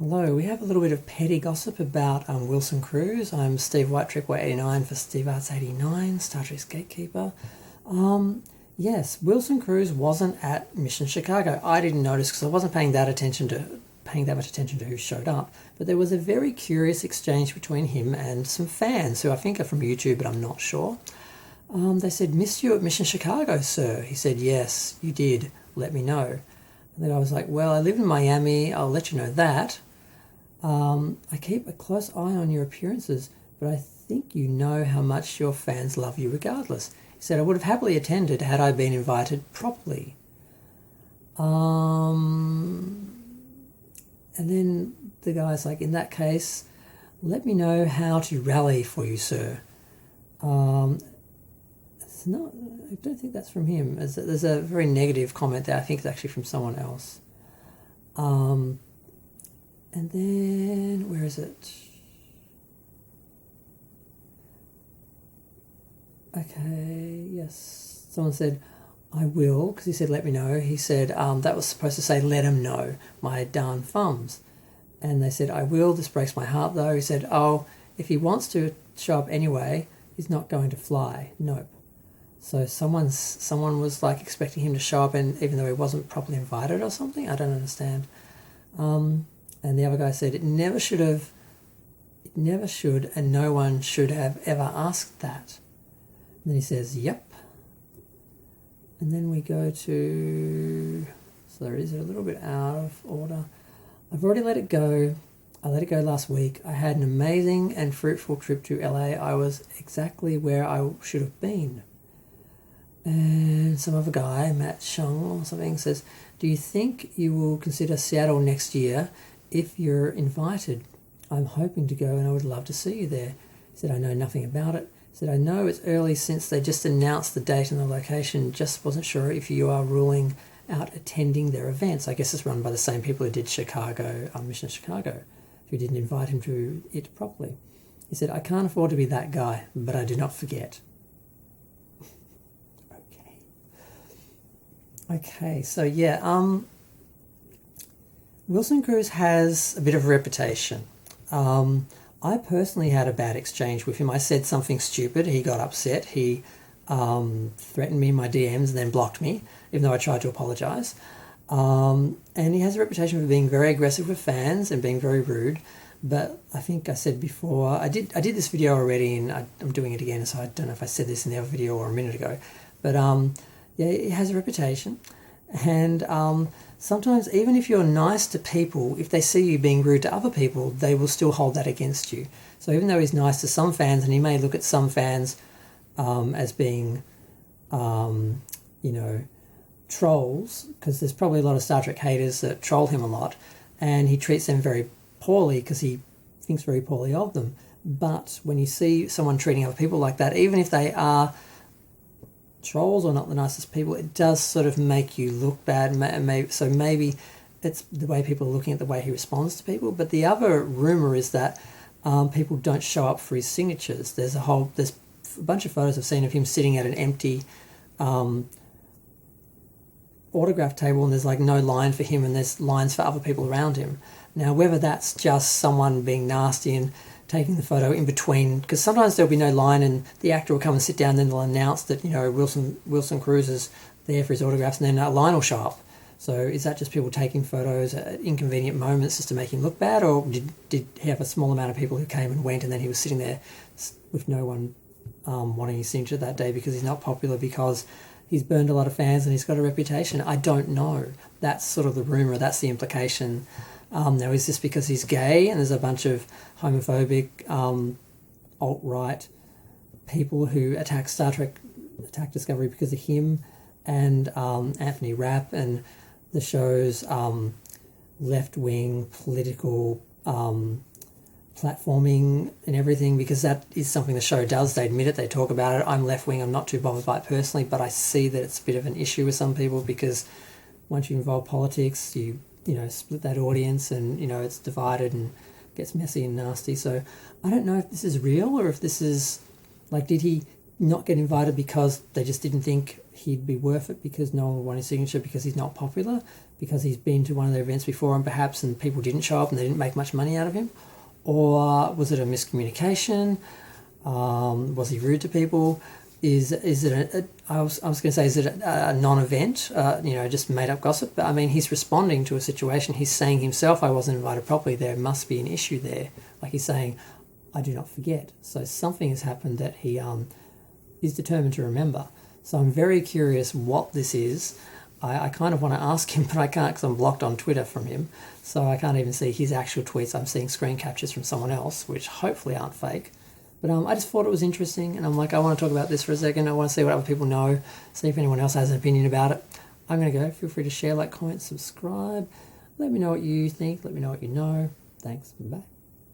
Hello, we have a little bit of petty gossip about Wilson Cruz. I'm Steve White, Trickway89 for Steve Arts 89, Star Trek's Gatekeeper. Yes, Wilson Cruz wasn't at Mission Chicago. I didn't notice because I wasn't paying that much attention to who showed up. But there was a very curious exchange between him and some fans who I think are from YouTube, but I'm not sure. They said, "Missed you at Mission Chicago, sir." He said, "Yes, you did. Let me know." And then I was like, "Well, I live in Miami. I'll let you know that. I keep a close eye on your appearances, but I think you know how much your fans love you regardless." He said, "I would have happily attended had I been invited properly." And then the guy's like, "In that case, let me know how to rally for you, sir." It's not, I don't think that's from him. There's a very negative comment there. I think it's actually from someone else. And then, where is it? Okay, yes. Someone said, "I will," because he said, "Let me know." He said, that was supposed to say, "Let him know, my darn thumbs." And they said, "I will. This breaks my heart, though." He said, "Oh, if he wants to show up anyway, he's not going to fly." Nope. So someone was like expecting him to show up, and even though he wasn't properly invited or something, I don't understand. And the other guy said, it never should, and no one should have ever asked that. And then he says, "Yep." And then we go to, so there is a little bit out of order. "I've already let it go. I let it go last week. I had an amazing and fruitful trip to LA. I was exactly where I should have been." And some other guy, Matt Chung or something, says, "Do you think you will consider Seattle next year if you're invited? I'm hoping to go and I would love to see you there." He said, "I know nothing about it." He said, "I know it's early since they just announced the date and the location. Just wasn't sure if you are ruling out attending their events." I guess it's run by the same people who did Chicago, Mission Chicago, who didn't invite him to it properly. He said, "I can't afford to be that guy, but I do not forget." Okay, so yeah, Wilson Cruz has a bit of a reputation. I personally had a bad exchange with him. I said something stupid. He got upset. He threatened me in my DMs and then blocked me, even though I tried to apologise. And he has a reputation for being very aggressive with fans and being very rude. But I think I said before, I did this video already, and I'm doing it again, so I don't know if I said this in the other video or a minute ago. But yeah, it has a reputation. And sometimes even if you're nice to people, if they see you being rude to other people, they will still hold that against you. So even though he's nice to some fans, and he may look at some fans as being, trolls, because there's probably a lot of Star Trek haters that troll him a lot, and he treats them very poorly because he thinks very poorly of them. But when you see someone treating other people like that, even if they are trolls or not the nicest people, it does sort of make you look bad. So maybe it's the way people are looking at the way he responds to people. But the other rumor is that people don't show up for his signatures. There's a bunch of photos I've seen of him sitting at an empty autograph table, and there's like no line for him, and there's lines for other people around him. Now, whether that's just someone being nasty and taking the photo in between, because sometimes there'll be no line and the actor will come and sit down, and then they'll announce that, Wilson Cruz is there for his autographs, and then a line will show up. So is that just people taking photos at inconvenient moments just to make him look bad, or did he have a small amount of people who came and went, and then he was sitting there with no one wanting his signature that day because he's not popular, because he's burned a lot of fans and he's got a reputation? I don't know. That's sort of the rumour, that's the implication. Now, is this because he's gay and there's a bunch of homophobic, alt-right people who attack Discovery because of him and Anthony Rapp and the show's left-wing political platforming and everything? Because that is something the show does. They admit it, they talk about it. I'm left-wing, I'm not too bothered by it personally, but I see that it's a bit of an issue with some people, because once you involve politics, you split that audience, and, it's divided and gets messy and nasty. So I don't know if this is real, or if this is, like, did he not get invited because they just didn't think he'd be worth it, because no one would want his signature, because he's not popular, because he's been to one of their events before and perhaps and people didn't show up and they didn't make much money out of him? Or was it a miscommunication? Was he rude to people? Is it I was going to say, is it a non-event, just made up gossip? But I mean, he's responding to a situation. He's saying himself, I wasn't invited properly. There must be an issue there. Like he's saying, I do not forget. So something has happened that he is determined to remember. So I'm very curious what this is. I kind of want to ask him, but I can't because I'm blocked on Twitter from him. So I can't even see his actual tweets. I'm seeing screen captures from someone else, which hopefully aren't fake. But I just thought it was interesting, and I'm like, I want to talk about this for a second. I want to see what other people know, see if anyone else has an opinion about it. I'm going to go. Feel free to share, like, comment, subscribe. Let me know what you think. Let me know what you know. Thanks. Bye.